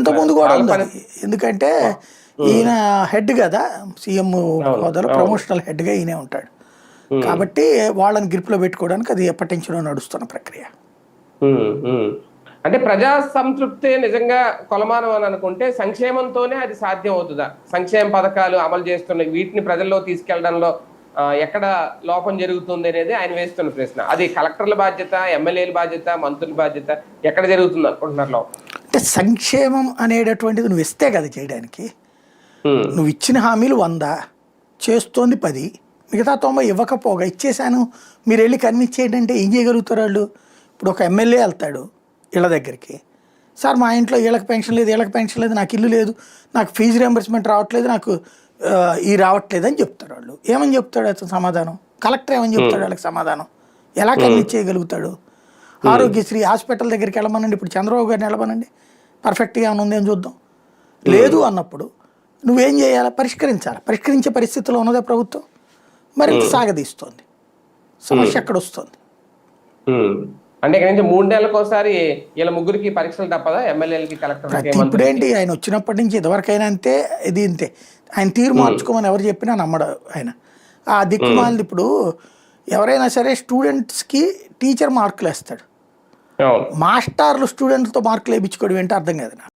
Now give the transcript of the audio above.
ఇంతకుముందు కూడా ఉంది అది. ఎందుకంటే ఈయన హెడ్ కదా, సీఎం హోదాలో ప్రమోషనల్ హెడ్గా ఈయనే ఉంటాడు కాబట్టి వాళ్ళని గ్రిప్లో పెట్టుకోవడానికి అది ఎప్పటి నుంచో నడుస్తున్న ప్రక్రియ. అంటే ప్రజా సంతృప్తి నిజంగా కొలమానం అని అనుకుంటే సంక్షేమంతోనే అది సాధ్యం అవుతుందా? సంక్షేమ పథకాలు అమలు చేస్తున్న వీటిని ప్రజల్లో తీసుకెళ్లడంలో ఎక్కడ లోపం జరుగుతుంది అనేది ఆయన వేస్తున్న ప్రశ్న. అది కలెక్టర్ల బాధ్యత, ఎమ్మెల్యేల బాధ్యత, మంత్రుల బాధ్యత, ఎక్కడ జరుగుతుంది అనుకుంటున్నారు లోపం? అంటే సంక్షేమం అనేటటువంటిది నువ్వు ఇస్తే కదా చేయడానికి. నువ్వు ఇచ్చిన హామీలు 100, చేస్తోంది 10, మిగతా 90 ఇవ్వకపోగా ఇచ్చేసాను మీరు వెళ్ళి కన్విన్స్ చేయండి అంటే ఏం చేయగలుగుతారు వాళ్ళు? ఇప్పుడు ఒక ఎమ్మెల్యే వెళ్తాడు ఇళ్ళ దగ్గరికి, సార్ మా ఇంట్లో వీళ్ళకి పెన్షన్ లేదు, వీళ్ళకి పెన్షన్ లేదు, నాకు ఇల్లు లేదు, నాకు ఫీజు రియంబర్స్మెంట్ రావట్లేదు, నాకు ఈ రావట్లేదు అని చెప్తారు వాళ్ళు. ఏమని చెప్తాడు అతను సమాధానం? కలెక్టర్ ఏమని చెప్తాడు వాళ్ళకి సమాధానం? ఎలా కన్విన్స్ చేయగలుగుతాడు? ఆరోగ్యశ్రీ హాస్పిటల్ దగ్గరికి వెళ్ళమనండి, ఇప్పుడు చంద్రబాబు గారిని వెళ్ళమనండి, పర్ఫెక్ట్గా ఏమైనా ఉంది అని చూద్దాం. లేదు అన్నప్పుడు నువ్వేం చేయాలి? పరిష్కరించాలి. పరిష్కరించే పరిస్థితిలో ఉన్నదే ప్రభుత్వం, మరింత సాగదీస్తుంది. సమస్య ఎక్కడ వస్తుంది? అంటే ఇక్కడ నుంచి 3 నెలలకు ఒకసారి వీళ్ళ ముగ్గురికి పరీక్షలు తప్పదా? ఎమ్మెల్యేలకి, కలెక్టర్? ఇప్పుడేంటి ఆయన వచ్చినప్పటి నుంచి ఇదివరకైనా అంతే, ఇది ఇంతే. ఆయన తీరు మార్చుకోమని ఎవరు చెప్పినా నమ్మడు ఆయన. ఆ దిక్కుమాలిది ఇప్పుడు ఎవరైనా సరే స్టూడెంట్స్కి టీచర్ మార్కులు వేస్తాడు, మాస్టర్లు స్టూడెంట్స్తో మార్కులు వేయించుకోవడం ఏంటో అర్థం కాదు నాకు.